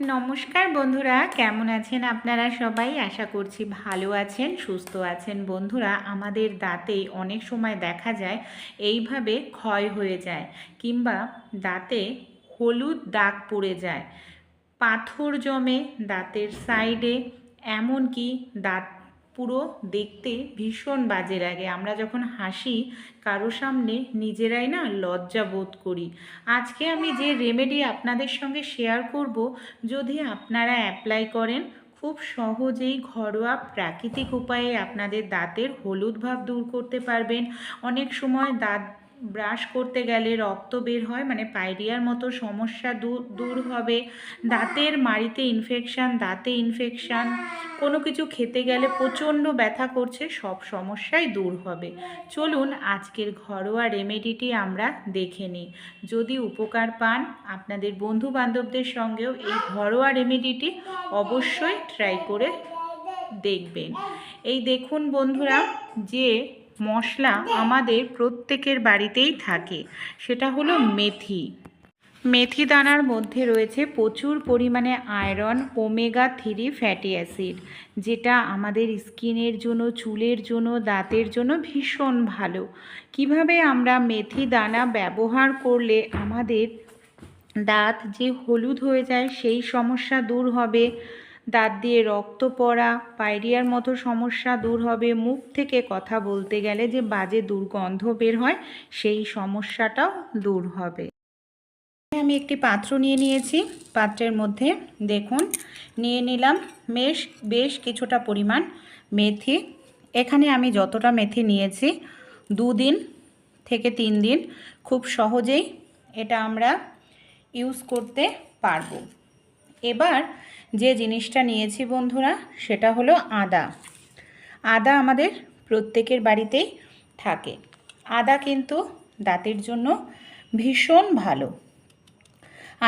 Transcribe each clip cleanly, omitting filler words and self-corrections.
নমস্কার বন্ধুরা, কেমন আছেন আপনারা সবাই? আশা করছি ভালো আছেন, সুস্থ আছেন। বন্ধুরা, আমাদের দাঁতে অনেক সময় দেখা যায় এইভাবে ক্ষয় হয়ে যায় কিংবা দাঁতে হলুদ দাগ পড়ে যায়, পাথর জমে দাঁতের সাইডে, এমনকি দাঁত পুরো দেখতে ভীষণ বাজে লাগে। আমরা যখন হাসি কারো সামনে নিজেরাই না লজ্জা বোধ করি। আজকে আমি যে রেমেডি আপনাদের সঙ্গে শেয়ার করব, যদি আপনারা অ্যাপ্লাই করেন, খুব সহজেই ঘরোয়া প্রাকৃতিক উপায়ে আপনাদের দাঁতের হলুদ ভাব দূর করতে পারবেন। অনেক সময় দাঁত ব্রাশ করতে গেলে রক্ত বের হয়, মানে পায়রিয়ার মতো সমস্যা দূর হবে। দাঁতের মাড়িতে ইনফেকশান, দাঁতে ইনফেকশান, কোনো কিছু খেতে গেলে প্রচণ্ড ব্যথা করছে, সব সমস্যাই দূর হবে। চলুন আজকের ঘরোয়া রেমেডিটি আমরা দেখে নিই। যদি উপকার পান, আপনাদের বন্ধু বান্ধবদের সঙ্গেও এই ঘরোয়া রেমেডিটি অবশ্যই ট্রাই করে দেখবেন। এই দেখুন বন্ধুরা, যে মশলা আমাদের প্রত্যেকের বাড়িতেই থাকে সেটা হলো মেথি। মেথি দানার মধ্যে রয়েছে প্রচুর পরিমাণে আয়রন, ওমেগা 3 ফ্যাটি অ্যাসিড, যেটা আমাদের স্কিনের জন্য, চুলের জন্য, দাঁতের জন্য ভীষণ ভালো। কিভাবে আমরা মেথি দানা ব্যবহার করলে আমাদের দাঁত যে হলুদ হয়ে যায় সেই সমস্যা দূর হবে, দাঁত দিয়ে রক্ত পড়া, পায়রিয়ার মতো সমস্যা দূর হবে, মুখ থেকে কথা বলতে গেলে যে বাজে দুর্গন্ধ বের হয় সেই সমস্যাটাও দূর হবে। আমি একটি পাত্র নিয়ে নিয়েছি, পাত্রের মধ্যে দেখুন নিয়ে নিলাম বেশ কিছুটা পরিমাণ মেথি। এখানে আমি যতটা মেথি নিয়েছি 2 দিন থেকে 3 দিন খুব সহজেই এটা আমরা ইউজ করতে পারবো। এবার যে জিনিসটা নিয়েছি বন্ধুরা, সেটা হলো আদা। আদা আমাদের প্রত্যেকের বাড়িতেই থাকে। আদা কিন্তু দাঁতের জন্য ভীষণ ভালো।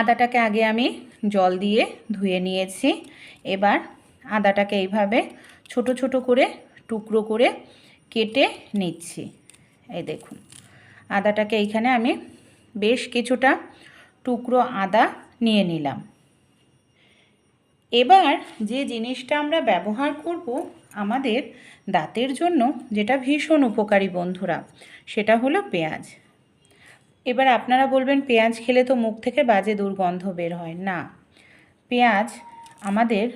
আদাটাকে আগে আমি জল দিয়ে ধুয়ে নিয়েছি। এবার আদাটাকে এইভাবে ছোট ছোট করে টুকরো করে কেটে নিচ্ছি। এই দেখুন, আদাটাকে এইখানে আমি বেশ কিছুটা টুকরো আদা নিয়ে নিলাম। এবার যে জিনিসটা আমরা ব্যবহার করব আমাদের দাঁতের জন্য, যেটা ভীষণ উপকারী বন্ধুরা, সেটা হলো পেঁয়াজ। এবার আপনারা বলবেন, পেঁয়াজ খেলে তো মুখ থেকে বাজে দুর্গন্ধ বের হয়। না, পেঁয়াজ আমাদের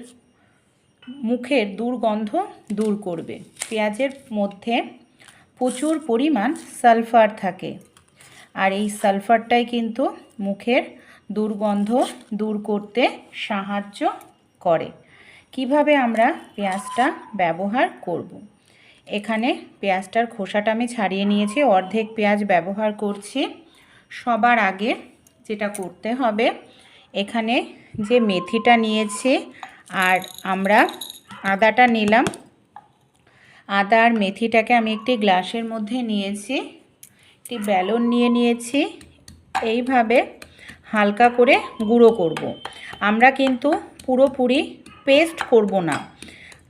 মুখের দুর্গন্ধ দূর করবে। পেঁয়াজের মধ্যে প্রচুর পরিমাণ সালফার থাকে, আর এই সালফারটাই কিন্তু মুখের দুর্গন্ধ দূর করতে সাহায্য করে। কিভাবে আমরা পেঁয়াজটা ব্যবহার করব? এখানে পেঁয়াজটার খোসাটা আমি ছাড়িয়ে নিয়েছি, অর্ধেক পেঁয়াজ ব্যবহার করছি। সবার আগে যেটা করতে হবে, এখানে যে মেথিটা নিয়েছি আর আমরা আদাটা নিলাম, আদা আর মেথিটাকে আমি একটি গ্লাসের মধ্যে নিয়েছি, একটি বেলন নিয়ে নিয়েছি। এইভাবে হালকা করে গুঁড়ো করব। আমরা কিন্তু পুরোপুরি পেস্ট করব না,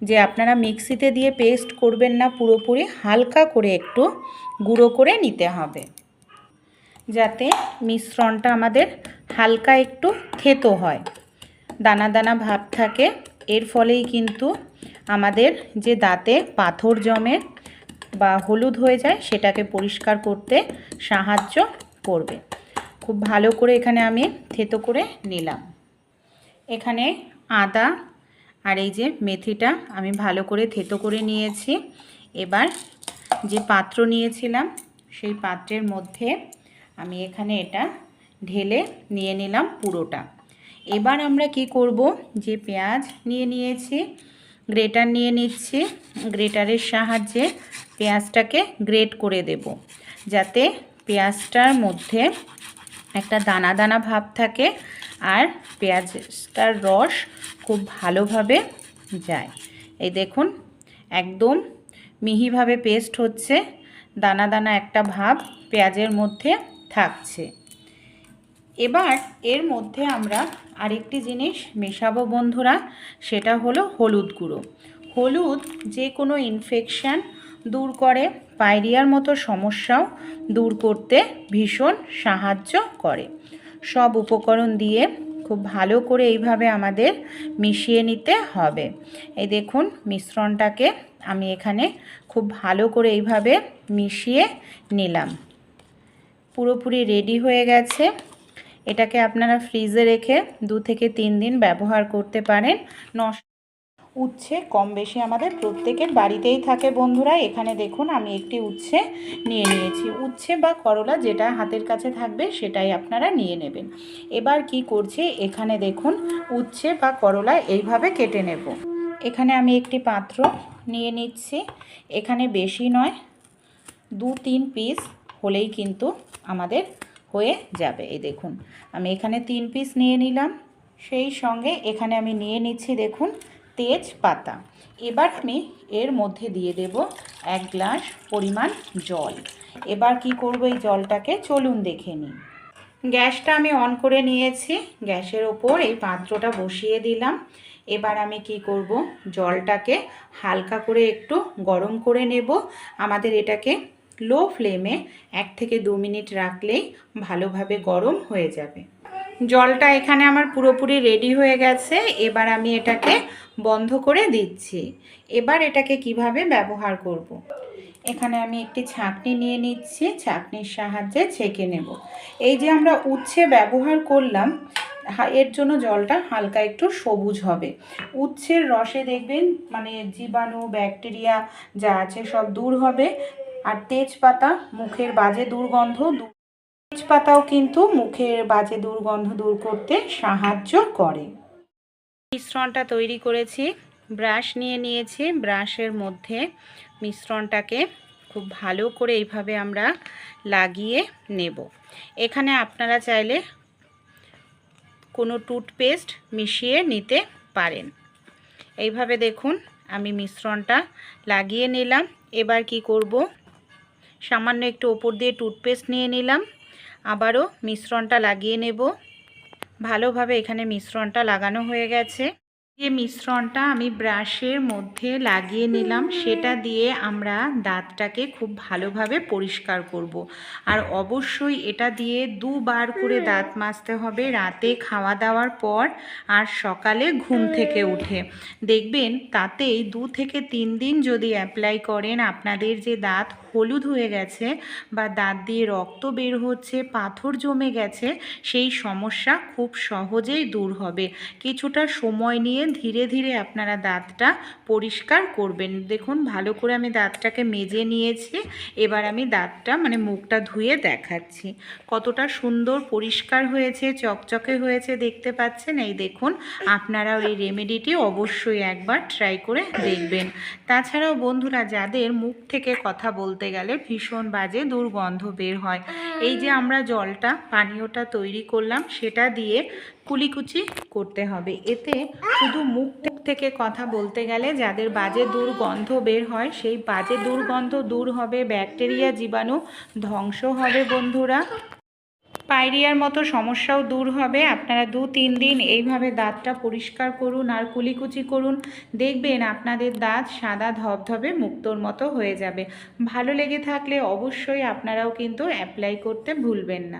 যে আপনারা মিক্সিতে দিয়ে পেস্ট করবেন না, পুরোপুরি হালকা করে একটু গুঁড়ো করে নিতে হবে, যাতে মিশ্রণটা আমাদের হালকা একটু থেতো হয়, দানা দানা ভাব থাকে। এর ফলেই কিন্তু আমাদের যে দাঁতে পাথর জমে বা হলুদ হয়ে যায় সেটাকে পরিষ্কার করতে সাহায্য করবে। খুব ভালো করে এখানে আমি থেতো করে নিলাম। এখানে আদা আর এই যে মেথিটা আমি ভালো করে থেতো করে নিয়েছি। এবার যে পাত্র নিয়েছিলাম সেই পাত্রের মধ্যে আমি এখানে এটা ঢেলে নিয়ে নিলাম পুরোটা। এবার আমরা কি করব, যে পেঁয়াজ নিয়ে নিয়েছি, গ্রেটার নিয়ে নিচ্ছি। গ্রেটারের সাহায্যে পেঁয়াজটাকে গ্রেট করে দেব, যাতে পেঁয়াজটার মধ্যে একটা দানা দানা ভাব থাকে আর পেঁয়াজটার রস খুব ভালোভাবে যায়। এই দেখুন, একদম মিহিভাবে পেস্ট হচ্ছে, দানা দানা একটা ভাব পেঁয়াজের মধ্যে থাকছে। এবার এর মধ্যে আমরা আরেকটি জিনিস মেশাবো বন্ধুরা, সেটা হলো হলুদ গুঁড়ো। হলুদ যে কোনো ইনফেকশান দূর করে, পায়রিয়ার মতো সমস্যাও দূর করতে ভীষণ সাহায্য করে। সব উপকরণ দিয়ে খুব ভালো করে এইভাবে আমাদের মিশিয়ে নিতে হবে। এই দেখুন মিশ্রণটাকে আমি এখানে খুব ভালো করে এইভাবে মিশিয়ে নিলাম। পুরোপুরি রেডি হয়ে গেছে। এটাকে আপনারা ফ্রিজে রেখে 2 থেকে 3 দিন ব্যবহার করতে পারেন। উচ্ছে কম বেশি আমাদের প্রত্যেকের বাড়িতেই থাকে বন্ধুরা। এখানে দেখুন আমি একটি উচ্ছে নিয়ে নিয়েছি। উচ্ছে বা করলা যেটা হাতের কাছে থাকবে সেটাই আপনারা নিয়ে নেবেন। এবার কি করছি, এখানে দেখুন উচ্ছে বা করলা এইভাবে কেটে নেব। এখানে আমি একটি পাত্র নিয়ে নিচ্ছি। এখানে বেশি নয়, 2-3 পিস হলেই কিন্তু আমাদের হয়ে যাবে। এই দেখুন আমি এখানে 3 পিস নিয়ে নিলাম। সেই সঙ্গে এখানে আমি নিয়ে নিচ্ছি দেখুন তেজপাতা। এবার আমি এর মধ্যে দিয়ে দেব 1 গ্লাস পরিমাণ জল। এবার কি করব, এই জলটাকে চলুন দেখে নিই। গ্যাসটা আমি অন করে নিয়েছি। গ্যাসের ওপর এই পাত্রটা বসিয়ে দিলাম। এবার আমি কি করব, জলটাকে হালকা করে একটু গরম করে নেব। আমাদের এটাকে লো ফ্লেমে 1 থেকে 2 মিনিট রাখলেই ভালোভাবে গরম হয়ে যাবে। জলটা এখানে আমার পুরোপুরি রেডি হয়ে গেছে। এবার আমি এটাকে বন্ধ করে দিচ্ছি। এবার এটাকে কিভাবে ব্যবহার করব। এখানে আমি একটি ছাঁকনি নিয়ে নিচ্ছি, ছাঁকনির সাহায্যে ছেঁকে নেব। এই যে আমরা উচ্ছে ব্যবহার করলাম, এর জন্য জলটা হালকা একটু সবুজ হবে। উচ্ছের রসে দেখবেন মানে জীবাণু ব্যাকটেরিয়া যা আছে সব দূর হবে। আর তেজপাতা মুখের বাজে দুর্গন্ধ, তেজপাতাও কিন্তু মুখের বাজে দুর্গন্ধ দূর করতে সাহায্য করে। মিশ্রণটা তৈরি করেছি, ব্রাশ নিয়ে নিয়েছি। ব্রাশের মধ্যে মিশ্রণটাকে খুব ভালো করে এইভাবে আমরা লাগিয়ে নেব। এখানে আপনারা চাইলে কোনো টুথপেস্ট মিশিয়ে নিতে পারেন। এইভাবে দেখুন আমি মিশ্রণটা লাগিয়ে নিলাম। এবার কি করব, সামান্য একটু ওপর দিয়ে টুথপেস্ট নিয়ে নিলাম, আবারও মিশ্রণটা লাগিয়ে নেব। ভালোভাবে এখানে মিশ্রণটা লাগানো হয়ে গেছে। যে মিশ্রণটা আমি ব্রাশের মধ্যে লাগিয়ে নিলাম সেটা দিয়ে আমরা দাঁতটাকে খুব ভালোভাবে পরিষ্কার করব। আর অবশ্যই এটা দিয়ে 2 বার করে দাঁত মাজতে হবে, রাতে খাওয়া দাওয়ার পর আর সকালে ঘুম থেকে উঠে। দেখবেন তাতেই 2 থেকে 3 দিন যদি অ্যাপ্লাই করেন, আপনাদের যে দাঁত হলুদ হয়ে গেছে বা দাঁত দিয়ে রক্ত বের হচ্ছে, পাথর জমে গেছে, সেই সমস্যা খুব সহজেই দূর হবে। কিছুটা সময় নিয়ে ধীরে ধীরে আপনারা দাঁতটা পরিষ্কার করবেন। দেখুন ভালো করে আমি দাঁতটাকে মেজে নিয়েছি। এবার আমি দাঁতটা মানে মুখটা ধুয়ে দেখাচ্ছি কতটা সুন্দর পরিষ্কার হয়েছে, চকচকে হয়েছে, দেখতে পাচ্ছেন। এই দেখুন আপনারাও এই রেমেডিটি অবশ্যই একবার ট্রাই করে দেখবেন। তাছাড়াও বন্ধুরা, যাদের মুখ থেকে কথা বলতে গেলে ভীষণ বাজে দুর্গন্ধ বের হয়, এই যে আমরা জলটা পানীয়টা তৈরি করলাম সেটা দিয়ে কুলিকুচি করতে হবে। এতে শুধু মুখ থেকে কথা বলতে গেলে যাদের বাজে দুর্গন্ধ বের হয় সেই বাজে দুর্গন্ধ দূর হবে, ব্যাকটেরিয়া জীবাণু ধ্বংস হবে বন্ধুরা। পায়রিয়ার মতো সমস্যাও দূর হবে। আপনারা 2-3 দিন এইভাবে দাঁতটা পরিষ্কার করুন আর কুলিকুচি করুন, দেখবেন আপনাদের দাঁত সাদা ধবধবে মুক্তোর মতো হয়ে যাবে। ভালো লেগে থাকলে অবশ্যই আপনারাও কিন্তু অ্যাপ্লাই করতে ভুলবেন না।